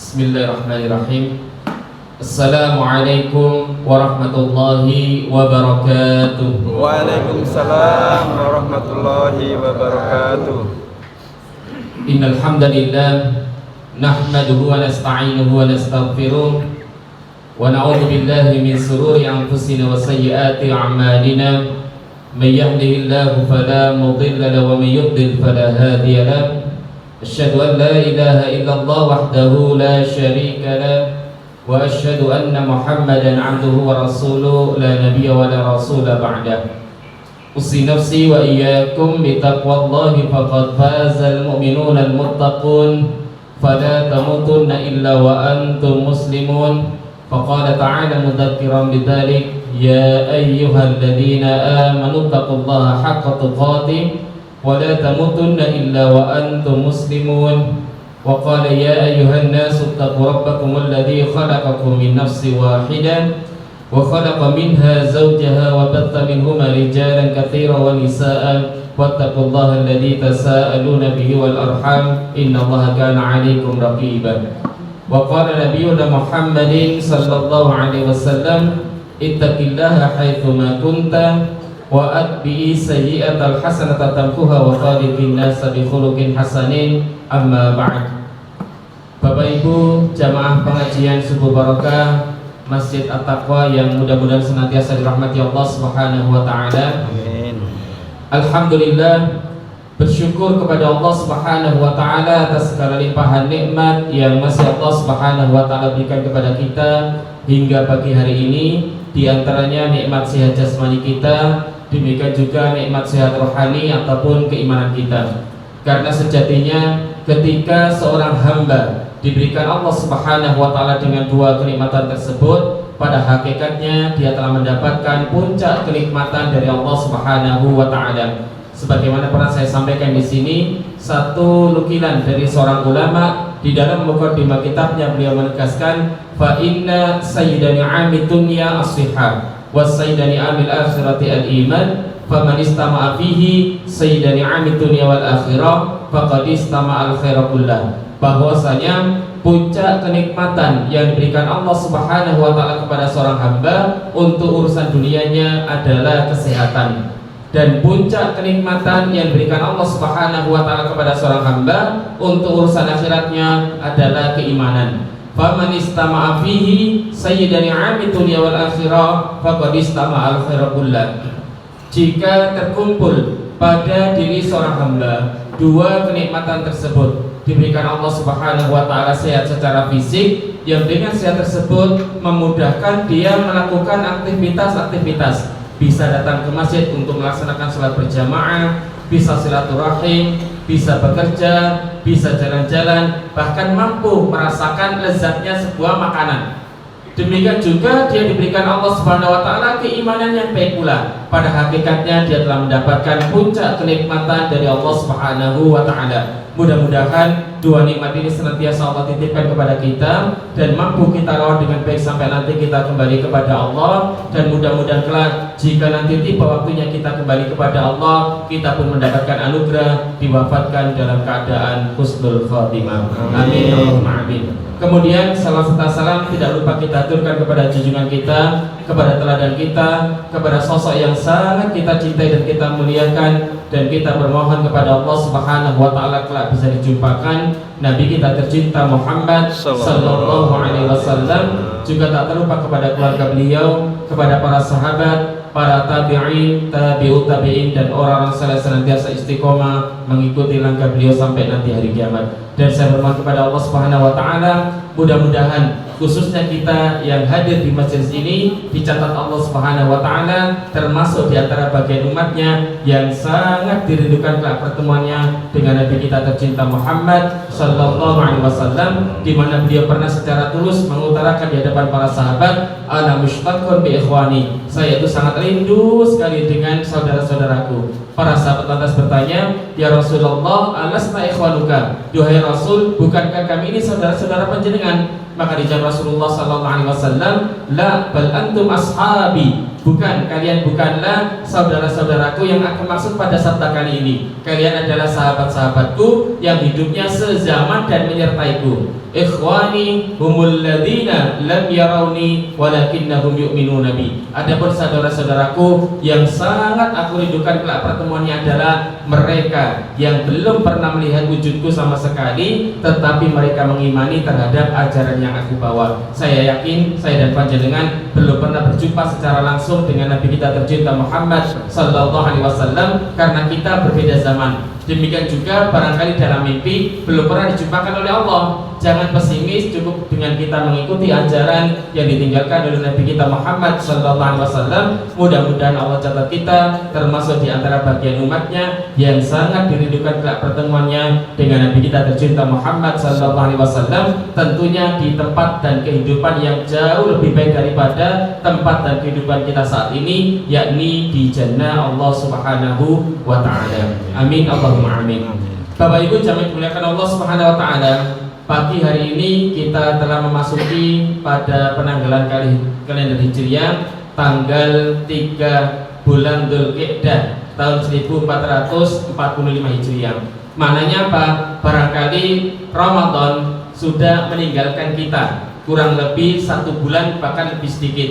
Bismillahirrahmanirrahim. Assalamualaikum warahmatullahi wabarakatuh. Waalaikumsalam warahmatullahi wabarakatuh. Innal hamdalillah nahmaduhu wa nasta'inuhu wa nastaghfiruh wa na'udzu billahi min shururi anfusina wa sayyiati a'malina. May yahdihillahu fala mudilla lahu wa may yudlil fala hadiya lahu. Asyhadu an la ilaha illallah wahdahu la syarika lah wa asyhadu anna Muhammadan 'abduhu wa rasuluhu la nabiyya wa la rasula ba'dah. Usi nafsi wa iyyakum bi taqwallahi faqad fazal mu'minuna al-muttaqun fala tamutunna illa wa antum muslimun. Faqala ta'ala mudzakiran bidzalik ya ayyuhalladzina amanu taqullaha haqqa tuqatih wa la tamutunna illa wa antum muslimun. Wa qala ya ayyuhan nasu ittaqu rabbakum alladzi khalaqakum min nafsin wahidah wa khalaqa minha zawjaha wa batta minhuma rijalan katsiran wa nisaa'a wattaqullaha alladzi tasaaluna bihi wal arham innallaha kana 'alaikum raqiba. Wa qala nabiyyuna Muhammadin sallallahu alaihi wasallam ittaqillaha haitsu ma kunta wa atbi'i sayyi'atal hasanata tamhuha wa khaliqin nasa bi khuluqin hasanin. Amma ba'd. Bapak Ibu jamaah pengajian Subuh Barakah Masjid At-Taqwa yang mudah-mudahan senantiasa dirahmati Allah Subhanahu wa taala. Amin. Alhamdulillah, bersyukur kepada Allah Subhanahu wa taala atas segala limpahan nikmat yang masih Allah Subhanahu wa taala berikan kepada kita hingga pagi hari ini. Di antaranya nikmat sehat jasmani kita, demikian juga nikmat sehat rohani ataupun keimanan kita. Karena sejatinya ketika seorang hamba diberikan Allah Subhanahu wa taala dengan dua kenikmatan tersebut, pada hakikatnya dia telah mendapatkan puncak kenikmatan dari Allah Subhanahu wa taala. Sebagaimana pernah saya sampaikan di sini, satu nukilan dari seorang ulama di dalam mukadimah kitabnya, beliau menegaskan fa inna sayyidani 'amid dunya as-sihah wa sayyidani 'amil akhirati al-iman faman istama'a fihi sayyidani 'amid dunya wal akhirah faqad istama'al khaira kullah. Bahwasanya puncak kenikmatan yang diberikan Allah Subhanahu wa taala kepada seorang hamba untuk urusan dunianya adalah kesehatan, dan puncak kenikmatan yang diberikan Allah Subhanahu wa taala kepada seorang hamba untuk urusan akhiratnya adalah keimanan. Faman istama'a fihi sayyidani 'amid dunya wal akhirah faqad istama'al khaira kullah. Jika terkumpul pada diri seorang hamba dua kenikmatan tersebut, diberikan Allah Subhanahu wa taala sehat secara fisik, yang dengan sehat tersebut memudahkan dia melakukan aktivitas-aktivitas, bisa datang ke masjid untuk melaksanakan sholat berjamaah, bisa silaturahim, bisa bekerja, bisa jalan-jalan, bahkan mampu merasakan lezatnya sebuah makanan. Demikian juga dia diberikan Allah Subhanahu wa taala keimanan yang baik pula. Pada hakikatnya dia telah mendapatkan puncak kenikmatan dari Allah Subhanahu wa taala. Mudah-mudahan dua nikmat ini senantiasa Allah titipkan kepada kita dan mampu kita rawat dengan baik sampai nanti kita kembali kepada Allah. Dan mudah-mudahan kelak jika nanti tiba waktunya kita kembali kepada Allah, kita pun mendapatkan anugerah diwafatkan dalam keadaan husnul khatimah. Amin Allahumma amin. Kemudian salam serta salam tidak lupa kita aturkan kepada junjungan kita, kepada teladan kita, kepada sosok yang sangat kita cintai dan kita muliakan, dan kita bermohon kepada Allah Subhanahu wa taala kelak bisa dijumpakan Nabi kita tercinta Muhammad sallallahu alaihi wasallam. Juga tak terlupa kepada keluarga beliau, kepada para sahabat, para tabi'in, tabi'ut tabi'in, dan orang-orang saleh senantiasa istiqomah mengikuti langkah beliau sampai nanti hari kiamat. Dan saya bermohon kepada Allah Subhanahu wa taala, mudah-mudahan khususnya kita yang hadir di masjid ini dicatat Allah Subhanahu wa taala termasuk di antara bagian umatnya yang sangat dirindukan kelak pertemuannya dengan Nabi kita tercinta Muhammad sallallahu alaihi wasallam, di mana beliau pernah secara tulus mengutarakan di hadapan para sahabat, ana mushtaqun bi ikhwani, saya itu sangat rindu sekali dengan saudara-saudaraku. Para sahabat lantas bertanya, ya Rasulullah, alasna ikhwanuka, duhai Rasul, bukankah kami ini saudara-saudara panjenengan? Maka dijawab Rasulullah sallallahu alaihi wasallam, la bal antum ashabi, Bukan, kalian bukanlah saudara-saudaraku yang aku maksud pada sabda kali ini. Kalian adalah sahabat-sahabatku yang hidupnya sezaman dan menyertaiku. Ikhwani humul ladzina lam yarawni walakinnahum yu'minuna bi. Adapun saudara-saudaraku yang sangat aku rindukan kelak pertemuannya adalah mereka yang belum pernah melihat wujudku sama sekali, tetapi mereka mengimani terhadap ajaran yang aku bawa. Saya yakin saya dan panjenengan belum pernah berjumpa secara langsung dengan Nabi kita tercinta Muhammad sallallahu alaihi wasallam karena kita berbeda zaman. Demikian juga barangkali dalam mimpi belum pernah dijumpakan oleh Allah. Jangan pesimis, cukup dengan kita mengikuti ajaran yang ditinggalkan oleh Nabi kita Muhammad sallallahu alaihi wasallam. Mudah-mudahan Allah catat kita termasuk di antara bagian umatnya yang sangat dirindukan kelak pertemuannya dengan Nabi kita tercinta Muhammad sallallahu alaihi wasallam, tentunya di tempat dan kehidupan yang jauh lebih baik daripada tempat dan kehidupan kita saat ini, yakni di jannah Allah Subhanahu wa taala. Amin Allahumma amin. Bapak Ibu jamaah dimuliakan Allah Subhanahu wa taala, pagi hari ini kita telah memasuki pada penanggalan kalender Hijriah tanggal 3 bulan Dzulqa'dah tahun 1445 Hijriah. Maknanya apa? Barangkali Ramadan sudah meninggalkan kita kurang lebih 1 bulan, bahkan lebih sedikit.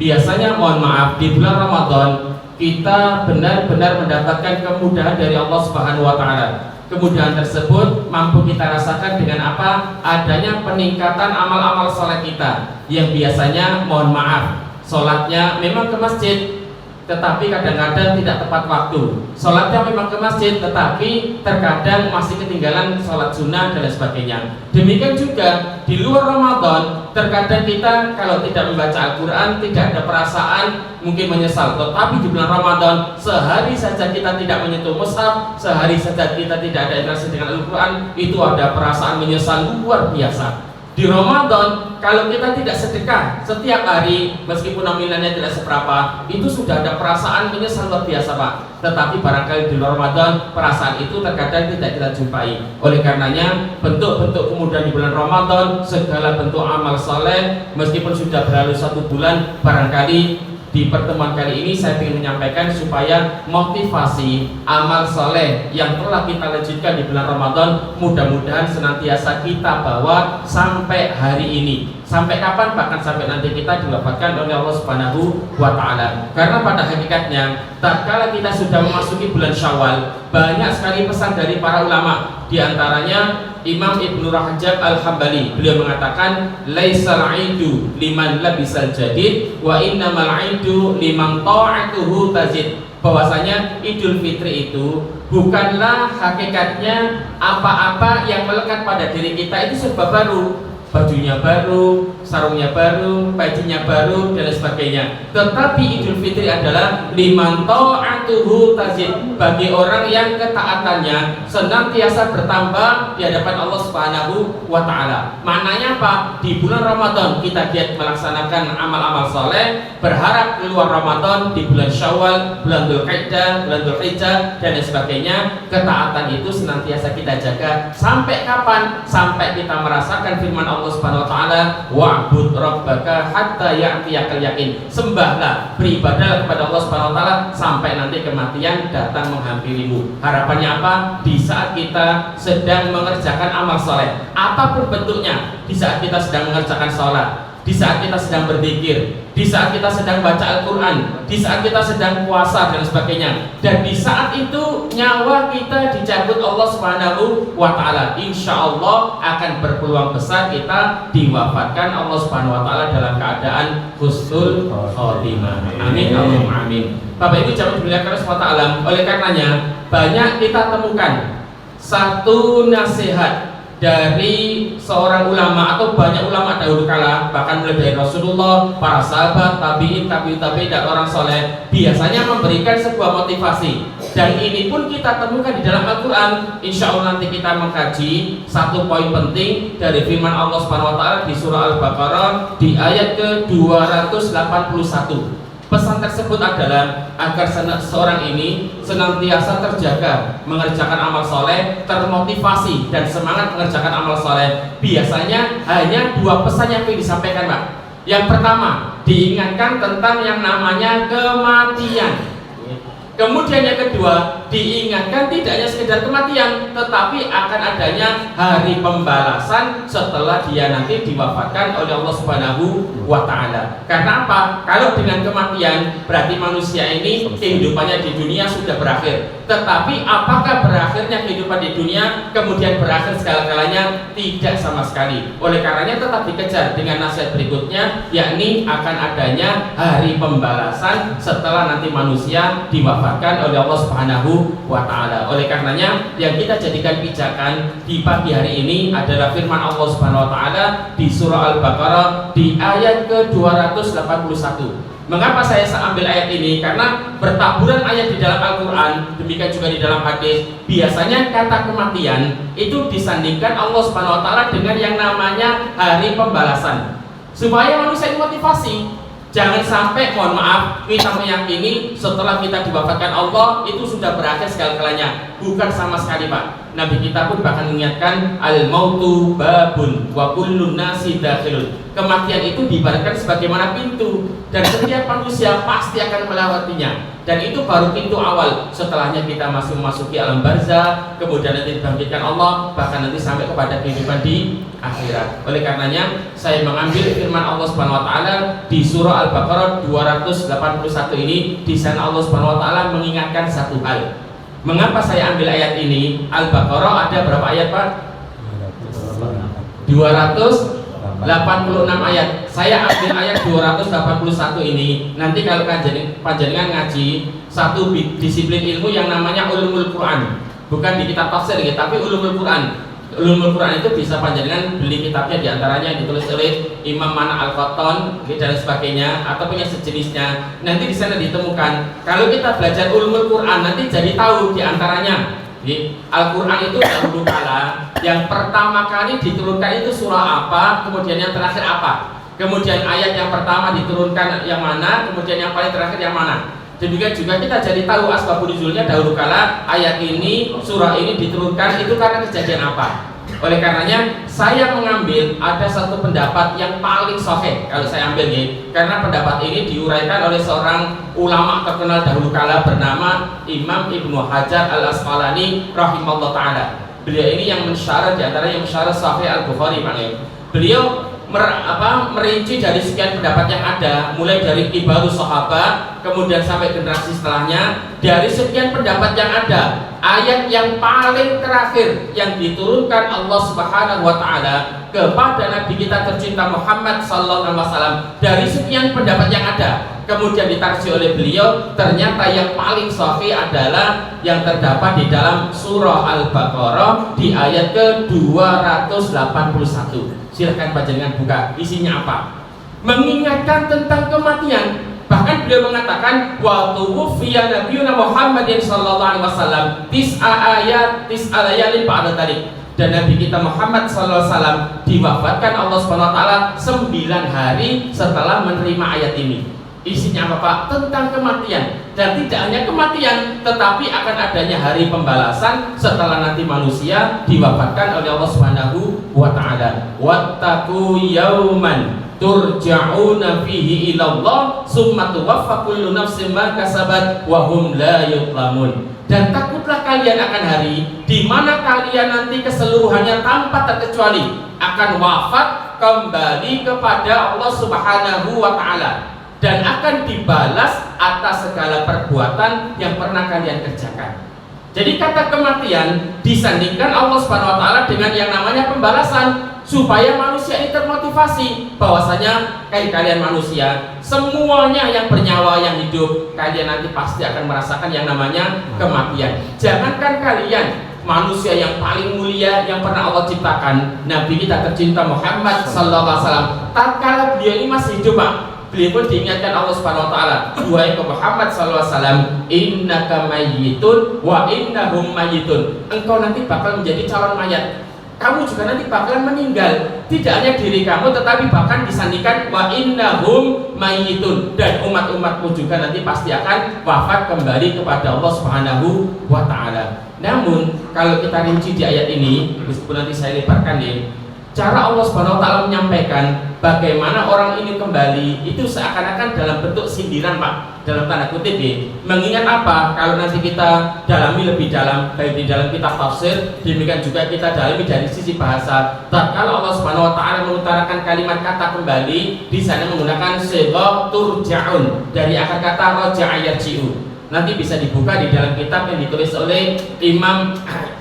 Biasanya mohon maaf di bulan Ramadan kita benar-benar mendapatkan kemudahan dari Allah Subhanahu wa taala. Kemudahan tersebut mampu kita rasakan dengan apa? Adanya peningkatan amal-amal sholat kita yang biasanya mohon maaf sholatnya memang ke masjid, tetapi kadang-kadang tidak tepat waktu. Sholatnya memang ke masjid, tetapi terkadang masih ketinggalan sholat sunnah dan sebagainya. Demikian juga di luar Ramadan, terkadang kita kalau tidak membaca Al-Quran tidak ada perasaan mungkin menyesal. Tetapi di bulan Ramadan sehari saja kita tidak menyentuh mushaf, sehari saja kita tidak ada interaksi dengan Al-Quran, itu ada perasaan menyesal luar biasa. Di Ramadan kalau kita tidak sedekah setiap hari meskipun nominalnya tidak seberapa, itu sudah ada perasaan menyesal luar biasa Pak. Tetapi barangkali di luar Ramadan perasaan itu terkadang tidak kita jumpai. Oleh karenanya bentuk-bentuk kemudahan di bulan Ramadan, segala bentuk amal soleh meskipun sudah berlalu 1 bulan, barangkali di pertemuan kali ini saya ingin menyampaikan supaya motivasi amal soleh yang telah kita lanjutkan di bulan Ramadan mudah-mudahan senantiasa kita bawa sampai hari ini. Sampai kapan? Bahkan sampai nanti kita diwafatkan oleh Allah Subhanahu wa taala. Karena pada hakikatnya tatkala kita sudah memasuki bulan Syawal, banyak sekali pesan dari para ulama. Di antaranya Imam Ibnu Rajab Al-Hambali, beliau mengatakan laisal aidu liman labisal jadid wa innamal aidu liman ta'atuhu tazid. Bahwasanya Idul Fitri itu bukanlah hakikatnya apa-apa yang melekat pada diri kita itu serba baru, bajunya baru, sarungnya baru, bajunya baru dan sebagainya. Tetapi Idul Fitri adalah liman ta'atuhu tazid, bagi orang yang ketaatannya senantiasa bertambah di hadapan Allah Subhanahu wa taala. Maknanya apa? Di bulan Ramadan kita giat melaksanakan amal-amal soleh, berharap keluar Ramadan di bulan Syawal, bulan Dzulqa'dah, bulan Dzulhijjah dan sebagainya, ketaatan itu senantiasa kita jaga. Sampai kapan? Sampai kita merasakan firman Allah Subhanahu wa taala, wa'bud rabbaka hatta ya'tiyakal yakin. Sembahlah, beribadahlah kepada Allah Subhanahu wa taala sampai nanti kematian datang menghampirimu. Harapannya apa? Di saat kita sedang mengerjakan amal soleh, apapun bentuknya, di saat kita sedang mengerjakan sholat, di saat kita sedang berzikir, di saat kita sedang baca Al-Quran, di saat kita sedang puasa dan sebagainya, dan di saat itu nyawa kita dicabut Allah Subhanahu wa taala, insya Allah akan berpeluang besar kita diwafatkan Allah Subhanahu wa taala dalam keadaan husnul khotimah. Amin Allahumma amin. Bapak Ibu jamaah dimuliakan Allah Subhanahu wa taala, oleh karenanya banyak kita temukan satu nasihat dari seorang ulama atau banyak ulama dahulu kala, bahkan mulai dari Rasulullah, para sahabat, tabi'in, tabi'in dan orang soleh, biasanya memberikan sebuah motivasi. Dan ini pun kita temukan di dalam Al-Quran. Insya Allah nanti kita mengkaji satu poin penting dari firman Allah Subhanahu wa taala di surah Al-Baqarah di ayat ke-281. Pesan tersebut adalah agar seorang ini senantiasa terjaga mengerjakan amal soleh, termotivasi dan semangat mengerjakan amal soleh. Biasanya hanya 2 pesan yang ingin disampaikan Pak. Yang pertama, diingatkan tentang yang namanya kematian. Kemudian yang kedua, diingatkan tidak hanya sekedar kematian, tetapi akan adanya hari pembalasan setelah dia nanti diwafatkan oleh Allah Subhanahu wa Ta'ala. Karena apa? Kalau dengan kematian berarti manusia ini kehidupannya di dunia sudah berakhir. Tetapi apakah berakhirnya kehidupan di dunia kemudian berakhir segala-galanya? Tidak sama sekali. Oleh karenanya tetap dikejar dengan nasihat berikutnya, yakni akan adanya hari pembalasan setelah nanti manusia diwafatkan oleh Allah Subhanahu wa Ta'ala. Oleh karenanya yang kita jadikan pijakan di pagi hari ini adalah firman Allah Subhanahu wa Ta'ala di surah Al-Baqarah di ayat ke-281. Mengapa saya ambil ayat ini? Karena bertaburan ayat di dalam Al-Quran, demikian juga di dalam hadis, biasanya kata kematian itu disandingkan Allah Subhanahu wa Ta'ala dengan yang namanya hari pembalasan, supaya manusia dimotivasi. Jangan sampai, mohon maaf, kita meyakini setelah kita diwafatkan Allah itu sudah berakhir segala-galanya. Bukan sama sekali, Pak. Nabi kita pun bahkan mengingatkan al-mautu babun wa kullun nasi dakhilun. Kematian itu diibaratkan sebagaimana pintu dan setiap manusia pasti akan melewatinya. Dan itu baru pintu awal. Setelahnya kita masih memasuki alam barzakh, kemudian nanti dibangkitkan Allah, bahkan nanti sampai kepada kehidupan di akhirat. Oleh karenanya saya mengambil firman Allah Subhanahu wa Ta'ala di surah Al-Baqarah 281 ini. Di sana Allah Subhanahu wa Ta'ala mengingatkan satu hal. Mengapa saya ambil ayat ini? Al-Baqarah ada berapa ayat, Pak? 286 ayat. Saya ambil ayat 281 ini. Nanti kalau panjenengan ngaji satu disiplin ilmu yang namanya ulumul Quran, bukan di kitab tafsir gitu, tapi ulumul Quran. Ulumul Quran itu bisa panjenengan beli kitabnya, diantaranya ditulis oleh Imam Mana Al-Qattan dan sebagainya, atau punya sejenisnya. Nanti di sana ditemukan. Kalau kita belajar ulumul Quran nanti jadi tahu diantaranya. Al-Quran itu dahulu kala yang pertama kali diturunkan itu surah apa, kemudian yang terakhir apa, kemudian ayat yang pertama diturunkan yang mana, kemudian yang paling terakhir yang mana. Demikian juga kita jadi tahu asbabun nuzulnya dahulu kala ayat ini, surah ini diturunkan itu karena kejadian apa. Oleh karenanya saya mengambil ada satu pendapat yang paling sahih kalau saya ambil nih, karena pendapat ini diuraikan oleh seorang ulama terkenal dahulu kala bernama Imam Ibnu Hajar Al-Asqalani rahimahullah ta'ala. Beliau ini yang mensyarah, diantara yang mensyarah Sahih Al-Bukhari, Pak. Beliau merinci dari sekian pendapat yang ada, mulai dari kibarus sahabat kemudian sampai generasi setelahnya. Dari sekian pendapat yang ada, ayat yang paling terakhir yang diturunkan Allah Subhanahu wa Ta'ala kepada Nabi kita tercinta Muhammad sallallahu alaihi wasallam, dari sekian pendapat yang ada kemudian ditarjih oleh beliau, ternyata yang paling sahih adalah yang terdapat di dalam surah Al-Baqarah di ayat ke-281. Silahkan panjenengan buka, isinya apa? Mengingatkan tentang kematian. Bahkan beliau mengatakan wa tuwfiya nabiyuna Muhammadin sallallahu alaihi wasallam tis'a layalin ba'da dzalik. Dan Nabi kita Muhammad sallallahu alaihi wasallam diwafatkan Allah Subhanahu wa taala 9 hari setelah menerima ayat ini. Isinya apa, Pak? Tentang kematian. Dan tidak hanya kematian, tetapi akan adanya hari pembalasan setelah nanti manusia diwafatkan oleh Allah Subhanahu wa Ta'ala. Wattaqu yauman turja'una fihi ilallah summa tuwaffa kullu nafsin ma kasabat wa hum la yuzlamun. Dan takutlah kalian akan hari di mana kalian nanti keseluruhannya tanpa terkecuali akan wafat kembali kepada Allah Subhanahu wa Ta'ala, dan akan dibalas atas segala perbuatan yang pernah kalian kerjakan. Jadi kata kematian disandingkan Allah Subhanahu wa Ta'ala dengan yang namanya pembalasan, supaya manusia ini termotivasi bahwasanya kalian manusia semuanya yang bernyawa, yang hidup, kalian nanti pasti akan merasakan yang namanya kematian. Jangankan kalian, manusia yang paling mulia yang pernah Allah ciptakan, Nabi kita tercinta Muhammad sallallahu alaihi wasallam, tatkala beliau ini masih hidup, Pak, beliau pun diingatkan Allah Subhanahu wa Ta'ala, wahai Muhammad sallallahu alaihi wasallam, innaka mayyitun wa innahum mayyitun. Engkau nanti bakal menjadi calon mayat. Kamu juga nanti bakalan meninggal. Tidak hanya diri kamu, tetapi bahkan disandingkan wa innahum mayyitun, dan umat-umatmu juga nanti pasti akan wafat kembali kepada Allah Subhanahu wa Ta'ala. Namun kalau kita rinci di ayat ini, meskipun nanti saya lebarkan ya, cara Allah Subhanahu wa taala menyampaikan bagaimana orang ini kembali itu seakan-akan dalam bentuk sindiran, Pak, dalam tanda kutip ya. Mengingat apa? Kalau nanti kita dalami lebih dalam, baik di dalam kitab tafsir, demikian juga kita dalami dari sisi bahasa. Tatkala Allah Subhanahu wa taala mengutarakan kalimat kata kembali, di sana menggunakan sigha turja'un dari akar kata raja'a yarji'u. Nanti bisa dibuka di dalam kitab yang ditulis oleh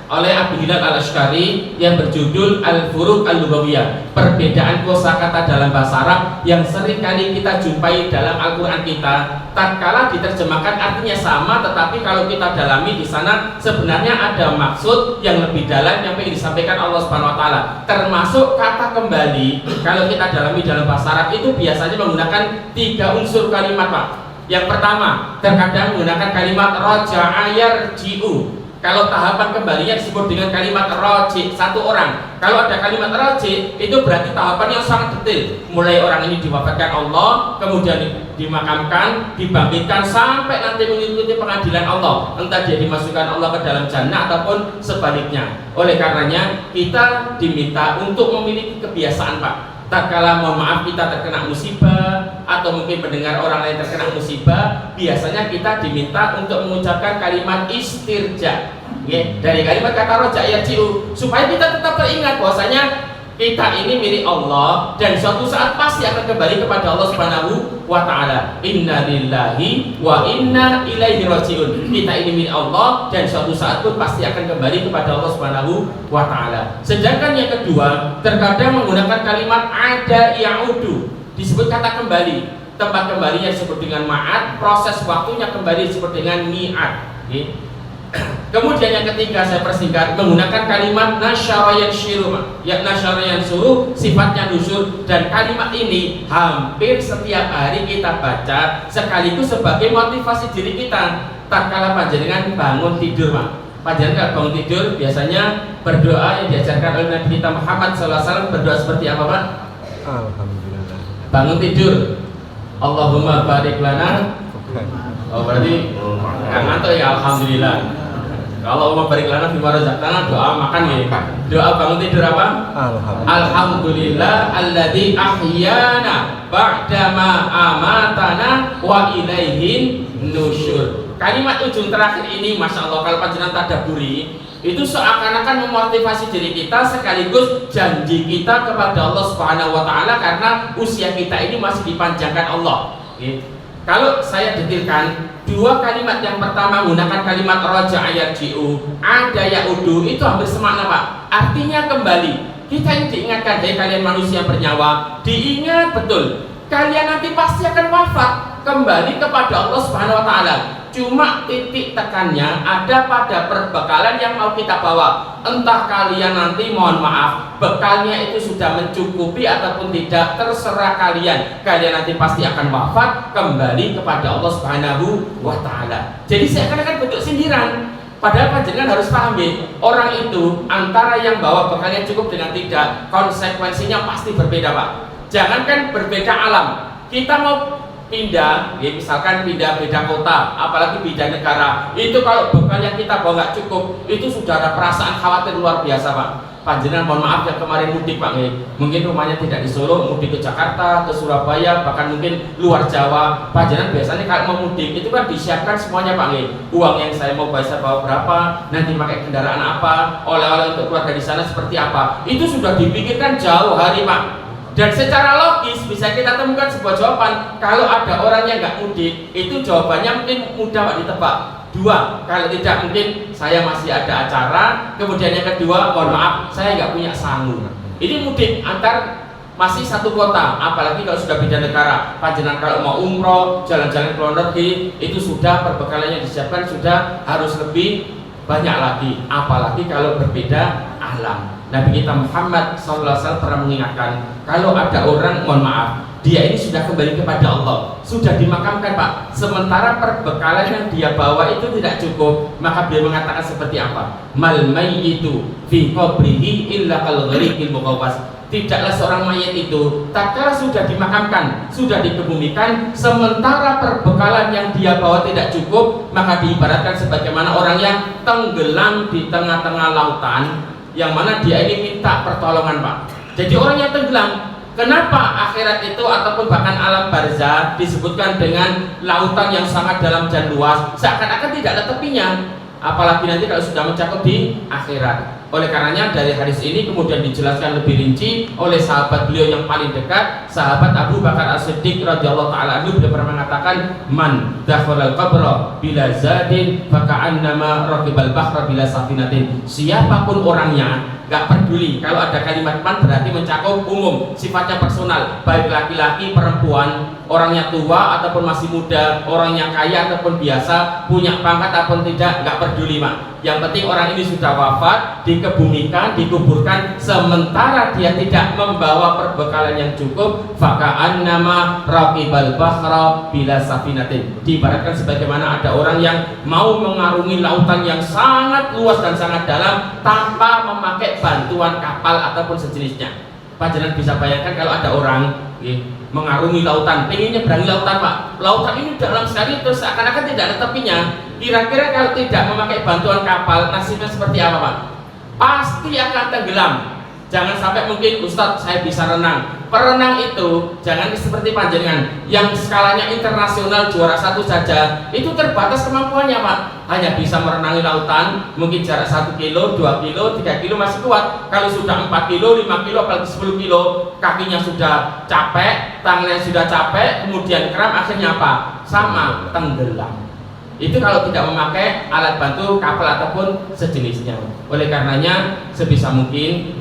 oleh Abu Hilal Al-Ashqari yang berjudul Al-Furuq Al-Lughawiyah, perbedaan kosakata dalam bahasa Arab yang sering kali kita jumpai dalam Al-Qur'an kita. Tatkala diterjemahkan artinya sama, tetapi kalau kita dalami di sana sebenarnya ada maksud yang lebih dalam yang ingin disampaikan Allah Subhanahu wa taala. Termasuk kata kembali, kalau kita dalami dalam bahasa Arab itu biasanya menggunakan 3 unsur kalimat, Pak. Yang pertama, terkadang menggunakan kalimat raja'a yarji'u. Kalau tahapan kembalinya disebut dengan kalimat roji, satu orang. Kalau ada kalimat roji, itu berarti tahapan yang sangat detail. Mulai orang ini diwafatkan Allah, kemudian dimakamkan, dibangkitkan, sampai nanti mengikuti pengadilan Allah. Entah dia dimasukkan Allah ke dalam jannah ataupun sebaliknya. Oleh karenanya kita diminta untuk memiliki kebiasaan, Pak. Tatkala mohon maaf kita terkena musibah atau mungkin mendengar orang lain terkena musibah, biasanya kita diminta untuk mengucapkan kalimat istirja, dari kalimat kata roja yarji'u, supaya kita tetap teringat bahwasanya kita ini milik Allah dan suatu saat pasti akan kembali kepada Allah Subhanahu wa taala. Inna lillahi wa inna ilaihi raji'un. Kita ini milik Allah dan suatu saat pun pasti akan kembali kepada Allah Subhanahu wa taala. Sedangkan yang kedua, terkadang menggunakan kalimat ada ya'udu, disebut kata kembali. Tempat kembalinya disebut dengan ma'ad, proses waktunya kembali disebut dengan mi'ad. Kemudian yang ketiga saya persingkat, menggunakan kalimat nasyara yanshiru, ya nasyara yansuru, sifatnya nusur, dan kalimat ini hampir setiap hari kita baca sekaligus sebagai motivasi diri kita. Tatkala panjenengan bangun tidur, Pak. Panjenengan bangun tidur biasanya berdoa yang diajarkan oleh Nabi kita Muhammad SAW. Berdoa seperti apa, Pak? Alhamdulillah. Bangun tidur, Allahumma barik lana. Oh, berarti nggak ngantuk ya, alhamdulillah. Kalau mau barik lana bima razaqtana, doa makan ya. Doa bangun tidur apa? Alhamdulillah alladzi ahyana ba'dama amatana wa ilaihin nusyur. Kalimat ujung terakhir ini, masya Allah, kalau panjenengan tadabburi, itu seakan-akan memotivasi diri kita sekaligus janji kita kepada Allah Subhanahu wa taala karena usia kita ini masih dipanjangkan Allah. Kalau saya detilkan, 2 kalimat yang pertama menggunakan kalimat raja'a yarji'u, ada ya'udu, itu hampir semakna, Pak. Artinya kembali. Kita ini diingatkan, hai kalian manusia bernyawa, diingat betul, kalian nanti pasti akan wafat, kembali kepada Allah Subhanahu wa taala. Cuma titik tekannya ada pada perbekalan yang mau kita bawa. Entah kalian nanti mohon maaf bekalnya itu sudah mencukupi ataupun tidak, terserah kalian. Kalian nanti pasti akan wafat, kembali kepada Allah Subhanahu wa taala. Jadi seakan-akan bentuk sindiran. Padahal panjenengan harus paham ya, orang itu antara yang bawa bekalnya cukup dengan tidak, konsekuensinya pasti berbeda, Pak. Jangankan berbeda alam, kita mau pindah, ya misalkan pindah beda kota, apalagi beda negara, itu kalau bekal yang kita bawa nggak cukup, itu sudah ada perasaan khawatir luar biasa, Pak. Panjenengan mohon maaf yang kemarin mudik, Pak, mungkin rumahnya tidak di Solo, mudik ke Jakarta, ke Surabaya, bahkan mungkin luar Jawa. Panjenengan biasanya kalau mau mudik itu kan disiapkan semuanya, Pak. Uang yang saya mau bawa berapa, nanti pakai kendaraan apa, oleh-oleh untuk keluarga di sana seperti apa, itu sudah dipikirkan jauh hari, Pak. Dan secara logis bisa kita temukan sebuah jawaban. Kalau ada orang yang nggak mudik, itu jawabannya mungkin mudah, Pak, ditebak. 2, kalau tidak mungkin saya masih ada acara. Kemudian yang kedua, mohon maaf, saya nggak punya sangu. Ini mudik antar masih satu kota, apalagi kalau sudah beda negara. Panjenengan kalau mau umroh, jalan-jalan ke luar negeri, itu sudah perbekalannya disiapkan, sudah harus lebih banyak lagi. Apalagi kalau berbeda alam. Nabi kita Muhammad SAW pernah mengingatkan, kalau ada orang, mohon maaf, dia ini sudah kembali kepada Allah, sudah dimakamkan, Pak, sementara perbekalan yang dia bawa itu tidak cukup, maka dia mengatakan seperti apa? Mal mayyitu fi qabrihi illa kal ghariqil muqawwas. Tidaklah seorang mayat itu tatkala sudah dimakamkan, sudah dikebumikan, sementara perbekalan yang dia bawa tidak cukup, maka diibaratkan sebagaimana orang yang tenggelam di tengah-tengah lautan, yang mana dia ini minta pertolongan, Pak. Jadi orang yang tenggelam, kenapa akhirat itu ataupun bahkan alam barzah disebutkan dengan lautan yang sangat dalam dan luas, seakan-akan tidak ada tepinya, apalagi nanti kalau sudah mencakup di akhirat. Oleh karenanya dari hadis ini kemudian dijelaskan lebih rinci oleh sahabat beliau yang paling dekat, sahabat Abu Bakar As-Siddiq radhiyallahu taala anhu. Beliau pernah mengatakan, man dakhalal qabra bila zadin faka'annama raqibal bahra bila safinatin. Siapapun orangnya, gak peduli kalau ada kalimat man berarti mencakup umum, sifatnya personal, baik laki-laki, perempuan, orangnya tua ataupun masih muda, orangnya kaya ataupun biasa, punya pangkat ataupun tidak, gak peduli Pak. Yang penting orang ini sudah wafat, dikebumikan, dikuburkan, sementara dia tidak membawa perbekalan yang cukup, faka'annama raqibal bahra bila safinatin. Diibaratkan sebagaimana ada orang yang mau mengarungi lautan yang sangat luas dan sangat dalam tanpa memakai bantuan kapal ataupun sejenisnya. Panjenengan bisa bayangkan kalau ada orang mengarungi lautan, pengen nyeberangi lautan Pak, lautan ini dalam sekali terus seakan-akan tidak ada tepinya. Kira-kira kalau tidak memakai bantuan kapal, nasibnya seperti apa Pak? Pasti akan tenggelam. Jangan sampai mungkin Ustadz saya bisa renang. Perenang itu jangan seperti panjenengan yang skalanya internasional juara 1 saja, itu terbatas kemampuannya Pak. Hanya bisa merenangi lautan mungkin jarak 1 kilo, 2 kilo, 3 kilo masih kuat. Kalau sudah 4 kilo, 5 kilo, apalagi 10 kilo, kakinya sudah capek, tangannya sudah capek, kemudian kram, akhirnya apa? Sama, tenggelam. Itu kalau tidak memakai alat bantu kapal ataupun sejenisnya. Oleh karenanya sebisa mungkin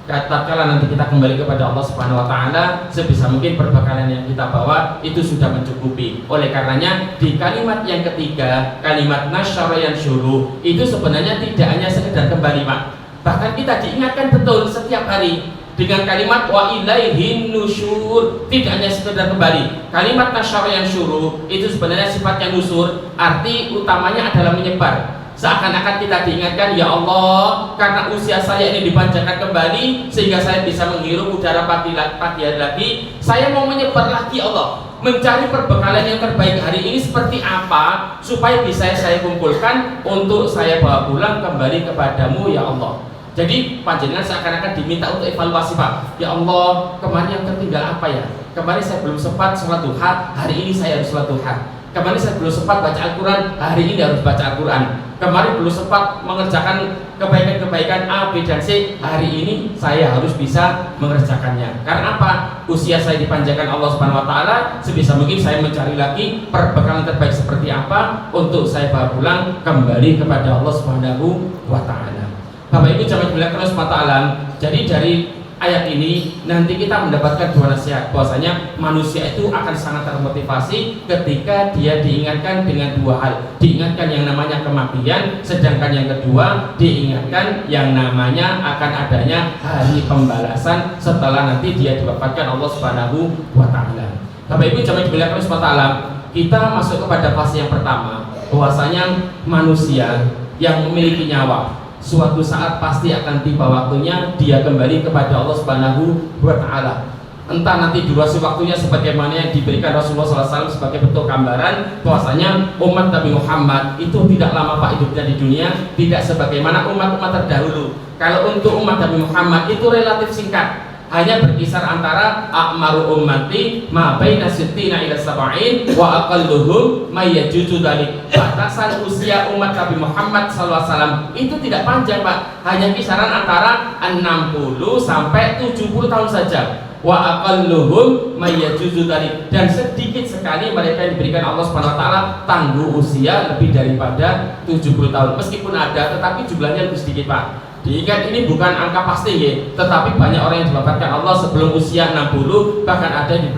tatkala nanti kita kembali kepada Allah Subhanahu wa taala, sebisa mungkin perbekalan yang kita bawa itu sudah mencukupi. Oleh karenanya di kalimat yang ketiga, kalimat nasyara yansyuru, itu sebenarnya tidak hanya sekedar kembali Pak. Bahkan kita diingatkan betul setiap hari dengan kalimat wa ilaihin nusyur, tidak hanya sekedar kembali. Kalimat nasyara yansyuru itu sebenarnya sifatnya nusur, arti utamanya adalah menyebar. Seakan-akan kita diingatkan, ya Allah, karena usia saya ini dipanjangkan kembali sehingga saya bisa menghirup udara pagi hari lagi, saya mau menyebar lagi Allah, mencari perbekalan yang terbaik hari ini seperti apa supaya bisa saya kumpulkan untuk saya bawa pulang kembali kepadamu ya Allah. Jadi panjenengan seakan-akan diminta untuk evaluasi Pak. Ya Allah, kemarin yang tertinggal apa ya? Kemarin saya belum sempat sholat duha, hari ini saya harus sholat duha. Kemarin saya belum sempat baca Al-Quran, hari ini harus baca Al-Quran. Kemarin belum sempat mengerjakan kebaikan-kebaikan A, B, dan C, hari ini saya harus bisa mengerjakannya. Karena apa? Usia saya dipanjangkan Allah Subhanahu wa taala, sebisa mungkin saya mencari lagi perbekalan terbaik seperti apa untuk saya bawa pulang kembali kepada Allah Subhanahu wa taala. Bapak Ibu jamaah dimuliakan Allah Subhanahu wa taala. Jadi dari ayat ini nanti kita mendapatkan dua nasihat, bahwasanya manusia itu akan sangat termotivasi ketika dia diingatkan dengan dua hal. Diingatkan yang namanya kematian, sedangkan yang kedua diingatkan yang namanya akan adanya hari pembalasan setelah nanti dia diwafatkan Allah Subhanahu wa taala. Bapak Ibu jamaah dimuliakan Allah Subhanahu wa taala, kita masuk kepada fase yang pertama, bahwasanya manusia yang memiliki nyawa suatu saat pasti akan tiba waktunya dia kembali kepada Allah Subhanahu wa taala. Entah nanti durasi waktunya sebagaimana yang diberikan Rasulullah SAW sebagai bentuk gambaran bahwasanya umat Nabi Muhammad itu tidak lama Pak hidupnya di dunia, tidak sebagaimana umat-umat terdahulu. Kalau untuk umat Nabi Muhammad itu relatif singkat, hanya berkisar antara a'maru ummati ma baina sittina ila sab'in wa aqalluhum may yajuzu dzalik. Batasan usia umat Nabi Muhammad SAW itu tidak panjang Pak, hanya kisaran antara 60 sampai 70 tahun saja. Wa aqalluhum may yajuzu dzalik, dan sedikit sekali mereka yang diberikan Allah Subhanahu wa taala tangguh usia lebih daripada 70 tahun. Meskipun ada, tetapi jumlahnya lebih sedikit Pak. Diingat ini bukan angka pasti ya, tetapi banyak orang yang diwafatkan Allah sebelum usia 60, bahkan ada yang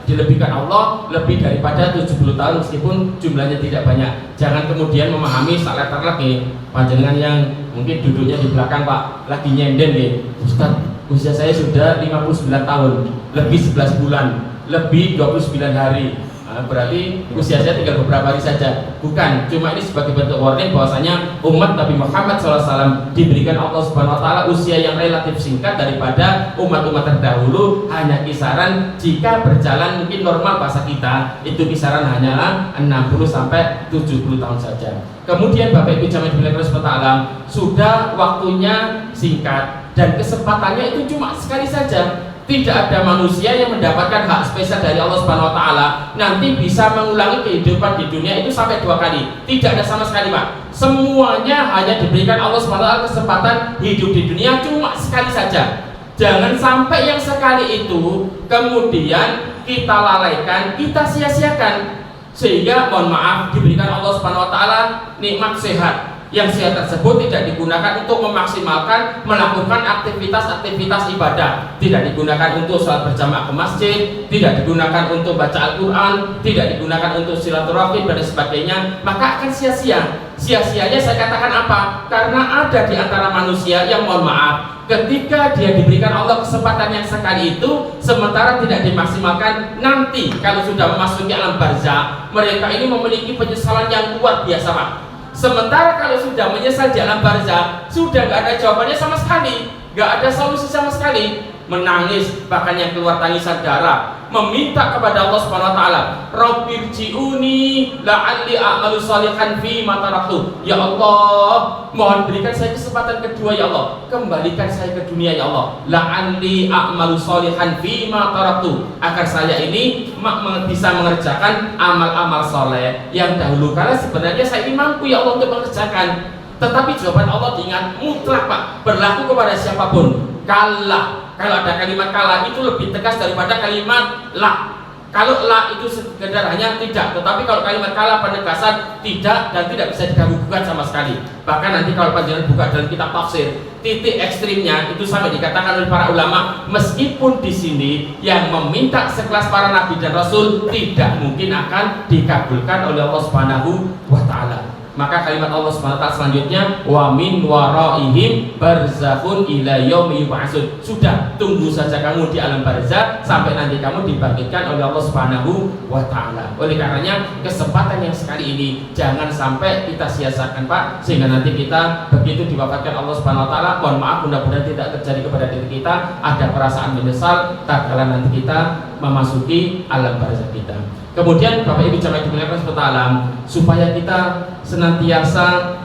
dilebihkan Allah lebih daripada 70 tahun meskipun jumlahnya tidak banyak. Jangan kemudian memahami salah lagi panjenengan yang mungkin duduknya di belakang Pak lagi nyenden ya, Ustaz usia saya sudah 59 tahun, lebih 11 bulan, lebih 29 hari. Berarti usia saya tinggal beberapa hari saja. Bukan, cuma ini sebagai bentuk warning bahwasanya umat Nabi Muhammad SAW diberikan Allah Subhanahu wa taala usia yang relatif singkat daripada umat-umat terdahulu, hanya kisaran jika berjalan mungkin normal bahasa kita itu kisaran hanyalah 60 sampai 70 tahun saja. Kemudian Bapak Ibu jamaah dimuliakan Allah Subhanahu wa taala, sudah waktunya singkat, dan kesempatannya itu cuma sekali saja. Tidak ada manusia yang mendapatkan hak spesial dari Allah Subhanahu wa taala nanti bisa mengulangi kehidupan di dunia itu sampai 2 kali. Tidak ada sama sekali, Pak. Semuanya hanya diberikan Allah Subhanahu wa taala kesempatan hidup di dunia cuma sekali saja. Jangan sampai yang sekali itu kemudian kita lalaikan, kita sia-siakan, sehingga mohon maaf diberikan Allah Subhanahu wa taala nikmat sehat. Yang sehat tersebut tidak digunakan untuk memaksimalkan melakukan aktivitas-aktivitas ibadah, tidak digunakan untuk sholat berjamaah ke masjid, tidak digunakan untuk baca Al-Quran, tidak digunakan untuk silaturahim dan sebagainya, maka akan sia-sia. Sia-sianya saya katakan apa? Karena ada di antara manusia yang mohon maaf, ketika dia diberikan Allah kesempatan yang sekali itu, sementara tidak dimaksimalkan, nanti kalau sudah memasuki alam barzakh, mereka ini memiliki penyesalan yang luar biasa, Pak. Sementara kalau sudah menyesal di alam barzakh, sudah nggak ada jawabannya sama sekali, nggak ada solusi sama sekali, menangis, bahkan yang keluar tangisan darah, meminta kepada Allah Subhanahu wa taala, Rabbirji'uni la'alli a'malu shalihan fi ma taraktu. Ya Allah, mohon berikan saya kesempatan kedua ya Allah, kembalikan saya ke dunia ya Allah, la'alli a'malu shalihan fi ma taraktu, agar saya ini bisa mengerjakan amal-amal soleh yang dahulu kala sebenarnya saya ini mampu ya Allah untuk mengerjakan. Tetapi jawaban Allah diingat mutlak, Pak, berlaku kepada siapapun. Kala, kalau ada kalimat kala itu lebih tegas daripada kalimat la. Kalau la itu sekedar hanya tidak, tetapi kalau kalimat kala penegasan tidak dan tidak bisa diganggu-gugat sama sekali. Bahkan nanti kalau panjenengan buka dalam kitab tafsir, titik ekstrimnya itu sampai dikatakan oleh para ulama, meskipun di sini yang meminta sekelas para nabi dan rasul tidak mungkin akan dikabulkan oleh Allah Subhanahu wa taala. Maka kalimat Allah Subhanahu wa taala selanjutnya, wa min waraihim barzakhun ila yaumi yub'atsun. Sudah, tunggu saja kamu di alam barzakh sampai nanti kamu dibangkitkan oleh Allah Subhanahu wa taala. Oleh karenanya kesempatan yang sekali ini jangan sampai kita sia-siakan, Pak, sehingga nanti kita begitu diwafatkan Allah Subhanahu wa taala, mohon maaf mudah-mudahan tidak terjadi kepada diri kita ada perasaan menyesal tatkala nanti kita memasuki alam barzakh kita. Kemudian Bapak Ibu jamaah dimuliakan Allah, supaya kita senantiasa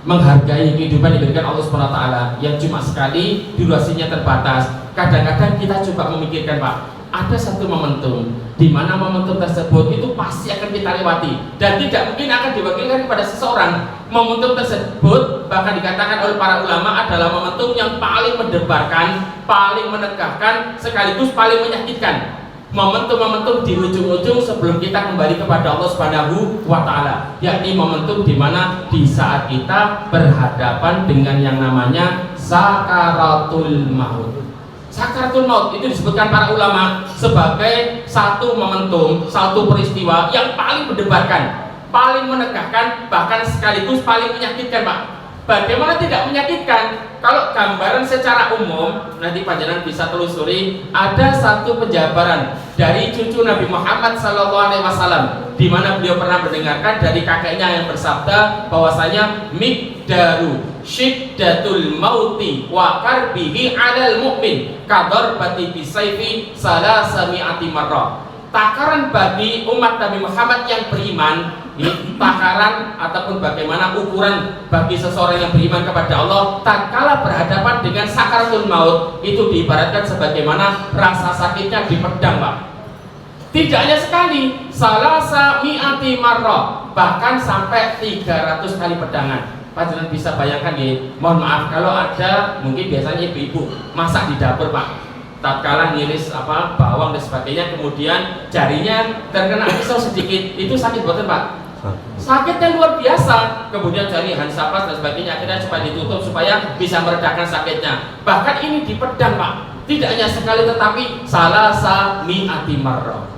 menghargai kehidupan yang diberikan Allah Subhanahu wa taala yang cuma sekali, durasinya terbatas. Kadang-kadang kita coba memikirkan, Pak, ada satu momentum di mana momentum tersebut itu pasti akan kita lewati dan tidak mungkin akan diwakilkan kepada seseorang. Momentum tersebut bahkan dikatakan oleh para ulama adalah momentum yang paling mendebarkan, paling menegahkan, sekaligus paling menyakitkan. Momentum-momentum di ujung-ujung sebelum kita kembali kepada Allah Subhanahu wa taala, yakni momentum di mana di saat kita berhadapan dengan yang namanya sakaratul maut. Sakaratul maut itu disebutkan para ulama sebagai satu momentum, satu peristiwa yang paling mendebarkan, paling menegahkan, bahkan sekaligus paling menyakitkan, Pak. Bagaimana tidak menyakitkan? Kalau gambaran secara umum, nanti panjenengan bisa telusuri, ada satu penjabaran dari cucu Nabi Muhammad SAW, di mana beliau pernah mendengarkan dari kakeknya yang bersabda bahwasanya miqdaru syiddatul mauti wa karbihi 'alal mu'min kadarbati bisayfi salasami'ati marrah. Takaran bagi umat Nabi Muhammad yang beriman, takaran ataupun bagaimana ukuran bagi seseorang yang beriman kepada Allah tatkala berhadapan dengan sakaratul maut itu diibaratkan sebagaimana rasa sakitnya di pedang, Pak. Tidak hanya sekali, salasa mi'ati marrah, bahkan sampai 300 kali pedangan. Panjenengan bisa bayangkan ya, mohon maaf kalau ada mungkin biasanya ibu-ibu masak di dapur, Pak, tatkala ngiris bawang dan sebagainya, kemudian jarinya terkena pisau sedikit, itu sakit banget, Pak. Sakitnya luar biasa, kemudian jari hansapas dan sebagainya akhirnya coba ditutup supaya bisa meredakan sakitnya. Bahkan ini di pedang, Pak, tidak hanya sekali tetapi salasa mi'ati marrah.